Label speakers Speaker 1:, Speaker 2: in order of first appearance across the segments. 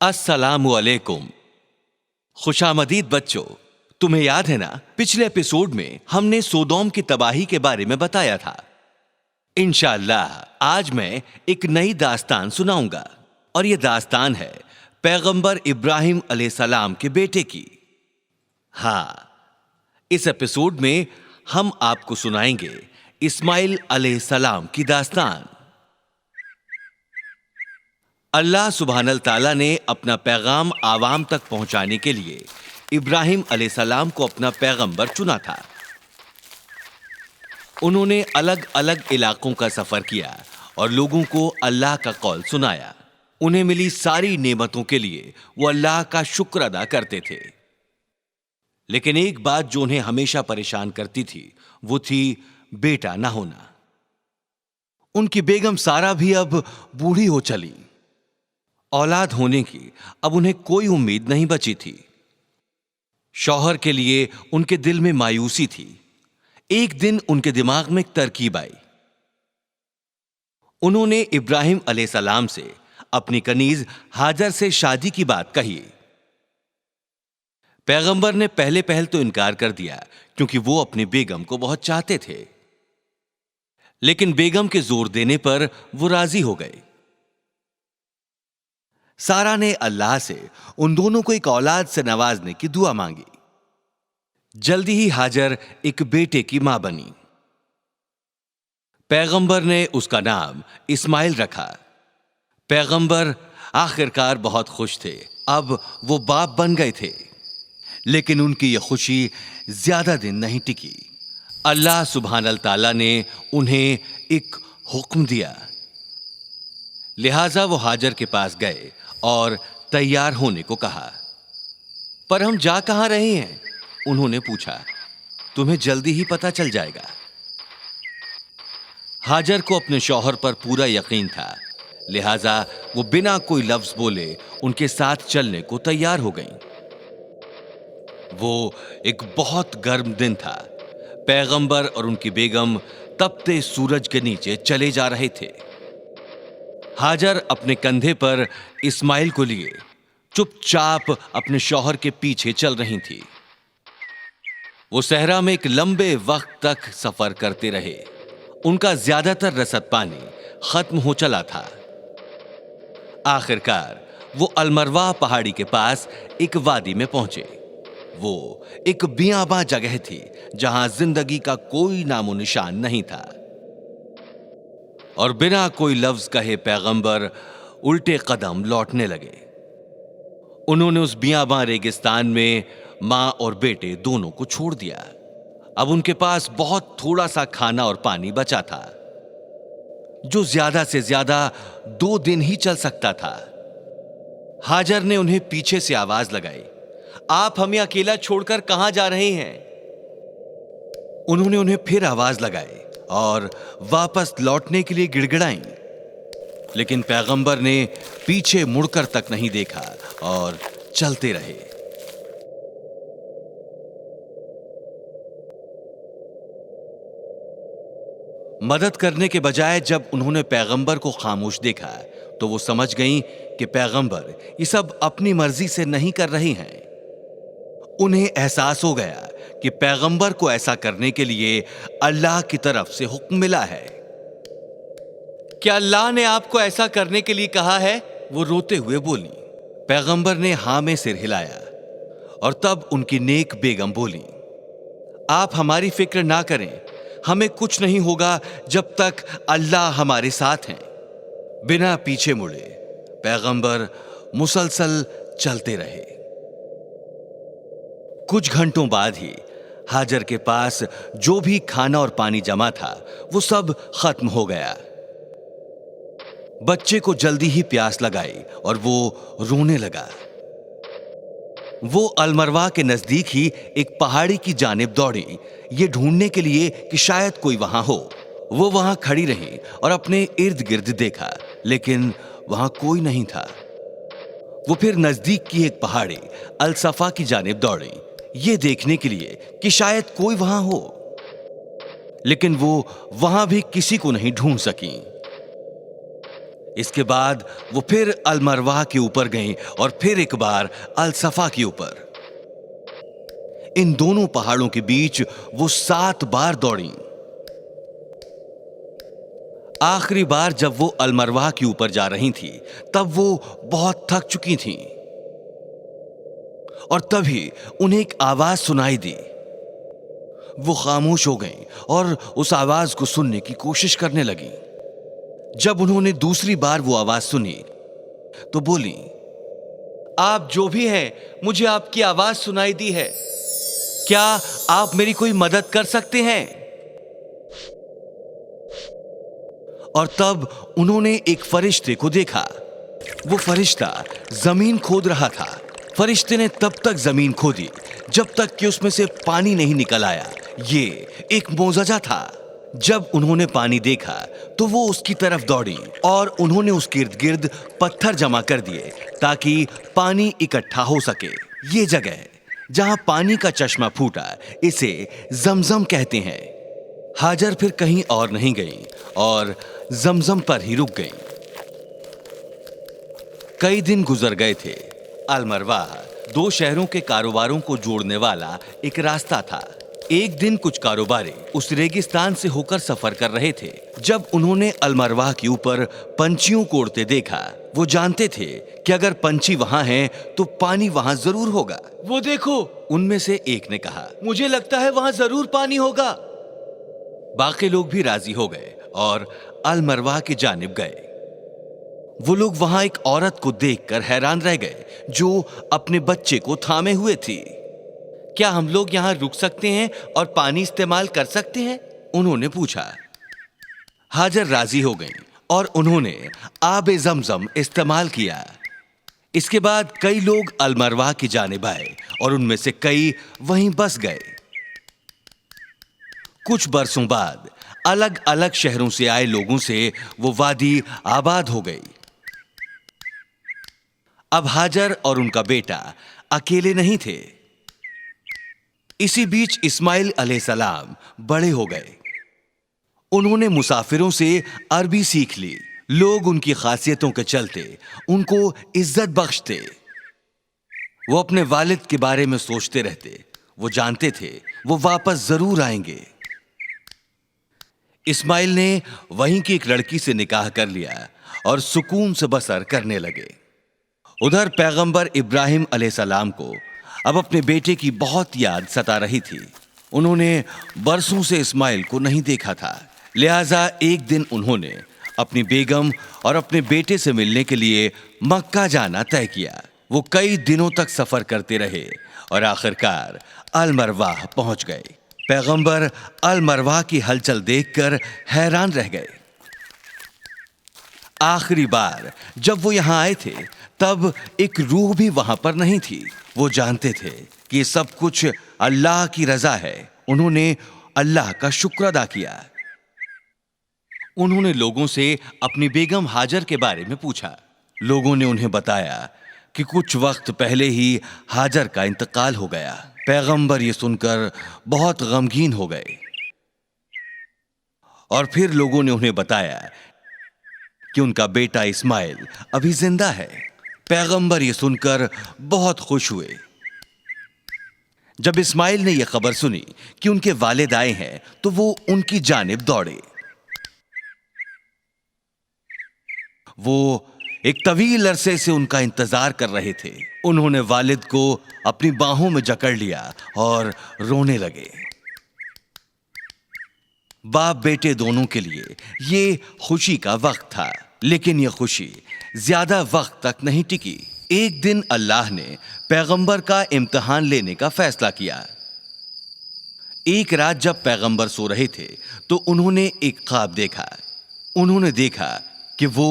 Speaker 1: अस्सलामु अलैकुम। खुशामदीद बच्चों, तुम्हें याद है ना, पिछले एपिसोड में हमने सोदोम की तबाही के बारे में बताया था। इंशाअल्लाह आज मैं एक नई दास्तान सुनाऊंगा और यह दास्तान है पैगंबर इब्राहिम अलैहिस्सलाम के बेटे की। हाँ, इस एपिसोड में हम आपको सुनाएंगे इस्माइल अलैहिस्सलाम की दास्तान। अल्लाह सुब्हानल ताला ने अपना पैगाम आवाम तक पहुंचाने के लिए इब्राहिम अलैहिस्सलाम को अपना पैगंबर चुना था। उन्होंने अलग अलग इलाकों का सफर किया और लोगों को अल्लाह का कौल सुनाया। उन्हें मिली सारी नेमतों के लिए वो अल्लाह का शुक्र अदा करते थे। लेकिन एक बात जो उन्हें हमेशा परेशान करती थी वो थी बेटा ना होना। उनकी बेगम सारा भी अब बूढ़ी हो चली। औलाद होने की अब उन्हें कोई उम्मीद नहीं बची थी। शौहर के लिए उनके दिल में मायूसी थी। एक दिन उनके दिमाग में एक तरकीब आई। उन्होंने इब्राहिम अलैहिस्सलाम से अपनी कनीज हाजर से शादी की बात कही। पैगंबर ने पहले पहल तो इनकार कर दिया क्योंकि वो अपनी बेगम को बहुत चाहते थे। लेकिन बेगम के जोर देने पर वो राजी हो गए। सारा ने अल्लाह से उन दोनों को एक औलाद से नवाजने की दुआ मांगी। जल्दी ही हाजर एक बेटे की मां बनी। पैगंबर ने उसका नाम इस्माइल रखा। पैगंबर आखिरकार बहुत खुश थे। अब वो बाप बन गए थे। लेकिन उनकी यह खुशी ज्यादा दिन नहीं टिकी। अल्लाह सुब्हानल ताला ने उन्हें एक हुक्म दिया। लिहाजा वो हाजर के पास गए और तैयार होने को कहा। पर हम जा कहां रहे हैं? उन्होंने पूछा। तुम्हें जल्दी ही पता चल जाएगा। हाजर को अपने शौहर पर पूरा यकीन था। लिहाजा वो बिना कोई लफ्ज बोले उनके साथ चलने को तैयार हो गईं। वो एक बहुत गर्म दिन था। पैगंबर और उनकी बेगम तपते सूरज के नीचे चले जा रहे थे। हाजर अपने कंधे पर इस्माइल को लिए चुपचाप अपने शौहर के पीछे चल रही थी। वो सहरा में एक लंबे वक्त तक सफर करते रहे। उनका ज्यादातर रसद पानी खत्म हो चला था। आखिरकार वो अलमरवा पहाड़ी के पास एक वादी में पहुंचे। वो एक बियाबां जगह थी जहां जिंदगी का कोई नामो निशान नहीं था। और बिना कोई लफ्ज कहे पैगंबर उल्टे कदम लौटने लगे। उन्होंने उस बियाबां रेगिस्तान में मां और बेटे दोनों को छोड़ दिया। अब उनके पास बहुत थोड़ा सा खाना और पानी बचा था, जो ज्यादा से ज्यादा 2 दिन ही चल सकता था। हाजर ने उन्हें पीछे से आवाज लगाई, आप हमें अकेला छोड़कर कहां जा रहे हैं? उन्होंने उन्हें फिर आवाज लगाई और वापस लौटने के लिए गिड़गिड़ाई। लेकिन पैगंबर ने पीछे मुड़कर तक नहीं देखा और चलते रहे। मदद करने के बजाय जब उन्होंने पैगंबर को खामोश देखा तो वो समझ गईं कि पैगंबर ये सब अपनी मर्जी से नहीं कर रहे हैं। उन्हें एहसास हो गया कि पैगंबर को ऐसा करने के लिए अल्लाह की तरफ से हुक्म मिला है। क्या अल्लाह ने आपको ऐसा करने के लिए कहा है? वो रोते हुए बोली। पैगंबर ने हां में सिर हिलाया और तब उनकी नेक बेगम बोली, आप हमारी फिक्र ना करें, हमें कुछ नहीं होगा जब तक अल्लाह हमारे साथ हैं। बिना पीछे मुड़े पैगंबर मुसलसल चलते रहे। कुछ घंटों बाद ही हाजर के पास जो भी खाना और पानी जमा था वो सब खत्म हो गया। बच्चे को जल्दी ही प्यास लगाई और वो रोने लगा। वो अलमरवा के नजदीक ही एक पहाड़ी की जानिब दौड़ी, ये ढूंढने के लिए कि शायद कोई वहां हो। वो वहां खड़ी रही और अपने इर्द गिर्द देखा, लेकिन वहां कोई नहीं था। वो फिर नजदीक की एक पहाड़ी अलसफा की जानिब दौड़ी, ये देखने के लिए कि शायद कोई वहां हो। लेकिन वो वहां भी किसी को नहीं ढूंढ सकी। इसके बाद वो फिर अलमरवाह के ऊपर गईं और फिर एक बार अलसफा के ऊपर। इन दोनों पहाड़ों के बीच वो 7 बार दौड़ी। आखिरी बार जब वो अलमरवाह के ऊपर जा रही थी तब वो बहुत थक चुकी थीं। और तभी उन्हें एक आवाज सुनाई दी। वो खामोश हो गईं और उस आवाज को सुनने की कोशिश करने लगी। जब उन्होंने दूसरी बार वो आवाज सुनी तो बोली, आप जो भी हैं, मुझे आपकी आवाज सुनाई दी है। क्या आप मेरी कोई मदद कर सकते हैं? और तब उन्होंने एक फरिश्ते को देखा। वो फरिश्ता जमीन खोद रहा था। फरिश्ते ने तब तक जमीन खोदी जब तक कि उसमें से पानी नहीं निकल आया। ये एक मोजज़ा था। जब उन्होंने पानी देखा तो वो उसकी तरफ दौड़ी और उन्होंने उसके इर्द गिर्द पत्थर जमा कर दिए ताकि पानी इकट्ठा हो सके। ये जगह जहां पानी का चश्मा फूटा, इसे जमजम कहते हैं। हाजर फिर कहीं और नहीं गई और जमजम पर ही रुक गई। कई दिन गुजर गए थे। अलमरवाह 2 शहरों के कारोबारों को जोड़ने वाला एक रास्ता था। एक दिन कुछ कारोबारी उस रेगिस्तान से होकर सफर कर रहे थे। जब उन्होंने अलमरवाह के ऊपर पंछियों को उड़ते देखा, वो जानते थे कि अगर पंछी वहां हैं तो पानी वहां जरूर होगा। वो देखो, उनमें से एक ने कहा, मुझे लगता है वहां जरूर पानी होगा। बाकी लोग भी राजी हो गए और अलमरवाह की जानिब गए। वो लोग वहां एक औरत को देखकर हैरान रह गए जो अपने बच्चे को थामे हुए थी। क्या हम लोग यहां रुक सकते हैं और पानी इस्तेमाल कर सकते हैं? उन्होंने पूछा। हाजर राजी हो गईं और उन्होंने आब जमजम इस्तेमाल किया। इसके बाद कई लोग अलमरवाह की जानिब आए और उनमें से कई वहीं बस गए। कुछ बरसों बाद अलग अलग शहरों से आए लोगों से वो वादी आबाद हो गई। अब हाजर और उनका बेटा अकेले नहीं थे। इसी बीच इस्माइल अलैहिस्सलाम बड़े हो गए। उन्होंने मुसाफिरों से अरबी सीख ली। लोग उनकी खासियतों के चलते उनको इज्जत बख्शते। वो अपने वालिद के बारे में सोचते रहते। वो जानते थे वो वापस जरूर आएंगे। इस्माइल ने वहीं की एक लड़की से निकाह कर लिया और सुकून से बसर करने लगे। उधर पैगंबर इब्राहिम अलैहिस्सलाम को अब अपने बेटे की बहुत याद सता रही थी। उन्होंने बरसों से इस्माइल को नहीं देखा था, लिहाजा एक दिन उन्होंने अपनी बेगम और अपने बेटे से मिलने के लिए मक्का जाना तय किया। वो कई दिनों तक सफर करते रहे और आखिरकार अलमरवाह पहुंच गए। पैगंबर अलमरवाह की हलचल देखकर हैरान रह गए। आखिरी बार जब वो यहां आए थे तब एक रूह भी वहां पर नहीं थी। वो जानते थे कि सब कुछ अल्लाह की रजा है। उन्होंने अल्लाह का शुक्र अदा किया। उन्होंने लोगों से अपनी बेगम हाजर के बारे में पूछा। लोगों ने उन्हें बताया कि कुछ वक्त पहले ही हाजर का इंतकाल हो गया। पैगंबर ये सुनकर बहुत गमगीन हो गए और फिर लोगों ने उन्हें बताया कि उनका बेटा इस्माइल अभी जिंदा है। पैगंबर ये सुनकर बहुत खुश हुए। जब इस्माइल ने यह खबर सुनी कि उनके वालिद आए हैं तो वो उनकी जानिब दौड़े। वो एक तवील अरसे से उनका इंतजार कर रहे थे। उन्होंने वालिद को अपनी बाहों में जकड़ लिया और रोने लगे। बाप बेटे दोनों के लिए ये खुशी का वक्त था, लेकिन यह खुशी ज्यादा वक्त तक नहीं टिकी। एक दिन अल्लाह ने पैगंबर का इम्तिहान लेने का फैसला किया। एक रात जब पैगंबर सो रहे थे तो उन्होंने एक ख्वाब देखा। उन्होंने देखा कि वो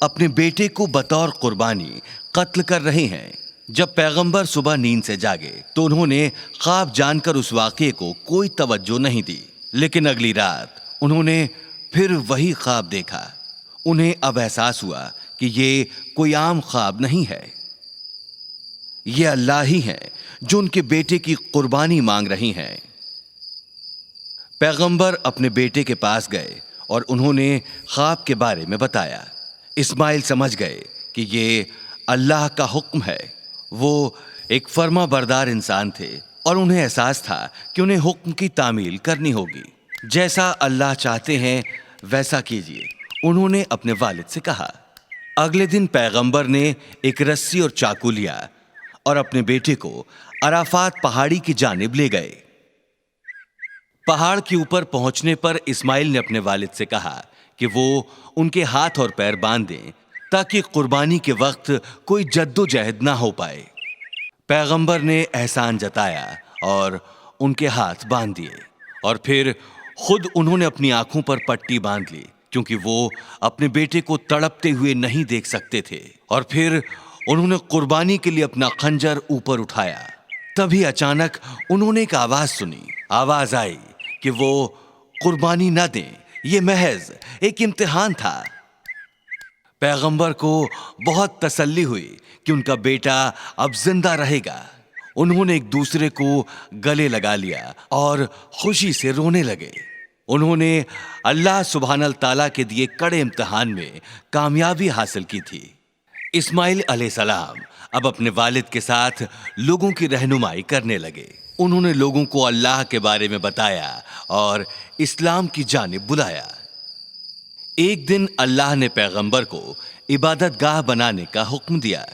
Speaker 1: अपने बेटे को बतौर कुर्बानी कत्ल कर रहे हैं। जब पैगंबर सुबह नींद से जागे तो उन्होंने ख्वाब जानकर उस वाक़े को कोई तवज्जो नहीं दी, लेकिन अगली रात उन्होंने फिर वही ख्वाब देखा। उन्हें अब एहसास हुआ कि ये कोई आम ख्वाब नहीं है, ये अल्लाह ही है जो उनके बेटे की कुर्बानी मांग रही हैं। पैगंबर अपने बेटे के पास गए और उन्होंने ख्वाब के बारे में बताया। اسماعیل سمجھ گئے کہ یہ اللہ کا حکم ہے۔ وہ ایک فرما بردار انسان تھے اور انہیں احساس تھا کہ انہیں حکم کی تعمیل کرنی ہوگی۔ جیسا اللہ چاہتے ہیں ویسا کیجیے، انہوں نے اپنے والد سے کہا۔ اگلے دن پیغمبر نے ایک رسی اور چاقو لیا اور اپنے بیٹے کو عرفات پہاڑی کی جانب لے گئے۔ پہاڑ کے اوپر پہنچنے پر اسماعیل نے اپنے والد سے کہا کہ وہ ان کے ہاتھ اور پیر باندھ دیں تاکہ قربانی کے وقت کوئی جد و جہد نہ ہو پائے۔ پیغمبر نے احسان جتایا اور ان کے ہاتھ باندھ دیے، اور پھر خود انہوں نے اپنی آنکھوں پر پٹی باندھ لی کیونکہ وہ اپنے بیٹے کو تڑپتے ہوئے نہیں دیکھ سکتے تھے۔ اور پھر انہوں نے قربانی کے لیے اپنا خنجر اوپر اٹھایا۔ تبھی اچانک انہوں نے ایک آواز سنی۔ آواز آئی کہ وہ قربانی نہ دیں، یہ محض ایک امتحان تھا۔ پیغمبر کو بہت تسلی ہوئی کہ ان کا بیٹا اب زندہ رہے گا۔ انہوں نے ایک دوسرے کو گلے لگا لیا اور خوشی سے رونے لگے۔ انہوں نے اللہ سبحانہ تعالیٰ کے دیے کڑے امتحان میں کامیابی حاصل کی تھی۔ اسماعیل علیہ السلام اب اپنے والد کے ساتھ لوگوں کی رہنمائی کرنے لگے۔ انہوں نے لوگوں کو اللہ کے بارے میں بتایا اور اسلام کی جانب بلایا۔ ایک دن اللہ نے پیغمبر کو عبادت گاہ بنانے کا حکم دیا۔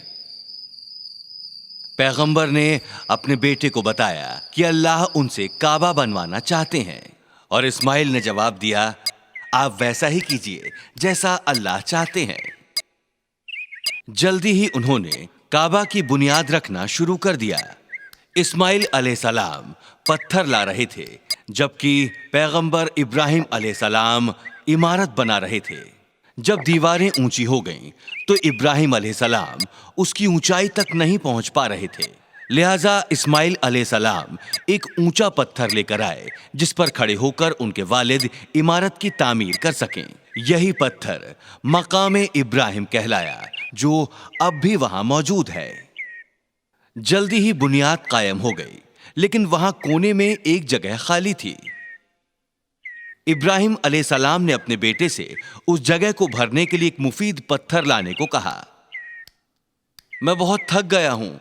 Speaker 1: پیغمبر نے اپنے بیٹے کو بتایا کہ اللہ ان سے کعبہ بنوانا چاہتے ہیں، اور اسماعیل نے جواب دیا، آپ ویسا ہی کیجئے جیسا اللہ چاہتے ہیں۔ جلدی ہی انہوں نے کعبہ کی بنیاد رکھنا شروع کر دیا۔ اسماعیل علیہ السلام پتھر لا رہے تھے جبکہ پیغمبر ابراہیم علیہ السلام عمارت بنا رہے تھے۔ جب دیواریں اونچی ہو گئیں تو ابراہیم علیہ السلام اس کی اونچائی تک نہیں پہنچ پا رہے تھے، لہٰذا اسماعیل علیہ السلام ایک اونچا پتھر لے کر آئے جس پر کھڑے ہو کر ان کے والد عمارت کی تعمیر کر سکیں۔ یہی پتھر مقام ابراہیم کہلایا جو اب بھی وہاں موجود ہے۔ جلدی ہی بنیاد قائم ہو گئی، لیکن وہاں کونے میں ایک جگہ خالی تھی۔ ابراہیم علیہ السلام نے اپنے بیٹے سے اس جگہ کو بھرنے کے لیے ایک مفید پتھر لانے کو کہا۔ میں بہت تھک گیا ہوں،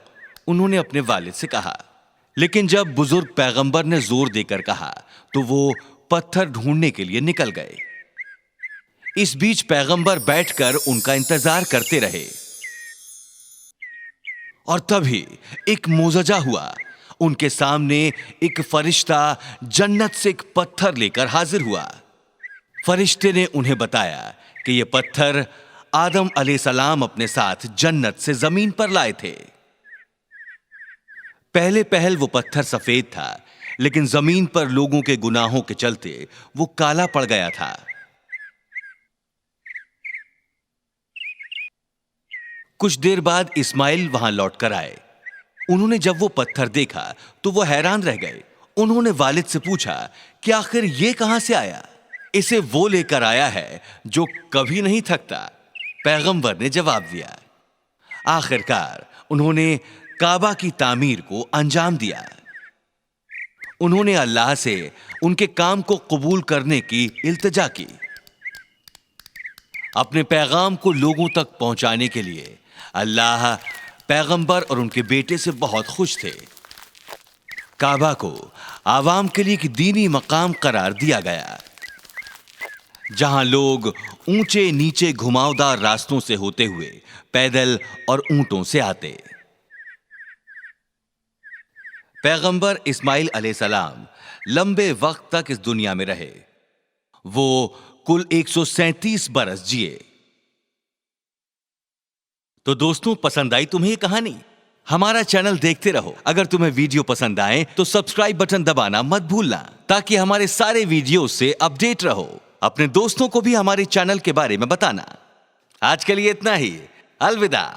Speaker 1: انہوں نے اپنے والد سے کہا۔ لیکن جب بزرگ پیغمبر نے زور دے کر کہا تو وہ پتھر ڈھونڈنے کے لیے نکل گئے۔ اس بیچ پیغمبر بیٹھ کر ان کا انتظار کرتے رہے، اور تبھی ایک معجزہ ہوا۔ ان کے سامنے ایک فرشتہ جنت سے ایک پتھر لے کر حاضر ہوا۔ فرشتے نے انہیں بتایا کہ یہ پتھر آدم علیہ السلام اپنے ساتھ جنت سے زمین پر لائے تھے۔ پہلے پہل وہ پتھر سفید تھا، لیکن زمین پر لوگوں کے گناہوں کے چلتے وہ کالا پڑ گیا تھا۔ کچھ دیر بعد اسماعیل وہاں لوٹ کر آئے۔ انہوں نے جب وہ پتھر دیکھا تو وہ حیران رہ گئے۔ انہوں نے والد سے پوچھا کہ آخر یہ کہاں سے آیا؟ اسے وہ لے کر آیا ہے جو کبھی نہیں تھکتا، پیغمبر نے جواب دیا۔ آخرکار انہوں نے کعبہ کی تعمیر کو انجام دیا۔ انہوں نے اللہ سے ان کے کام کو قبول کرنے کی التجا کی۔ اپنے پیغام کو لوگوں تک پہنچانے کے لیے اللہ پیغمبر اور ان کے بیٹے سے بہت خوش تھے۔ کعبہ کو عوام کے لیے ایک دینی مقام قرار دیا گیا، جہاں لوگ اونچے نیچے گھماؤدار راستوں سے ہوتے ہوئے پیدل اور اونٹوں سے آتے۔ پیغمبر اسماعیل علیہ السلام لمبے وقت تک اس دنیا میں رہے۔ وہ کل 137 برس جیے۔ تو دوستوں، پسند آئی تمہیں یہ کہانی؟ ہمارا چینل دیکھتے رہو۔ اگر تمہیں ویڈیو پسند آئے تو سبسکرائب بٹن دبانا مت بھولنا تاکہ ہمارے سارے ویڈیوز سے اپڈیٹ رہو۔ اپنے دوستوں کو بھی ہمارے چینل کے بارے میں بتانا۔ آج کے لیے اتنا ہی، الوداع۔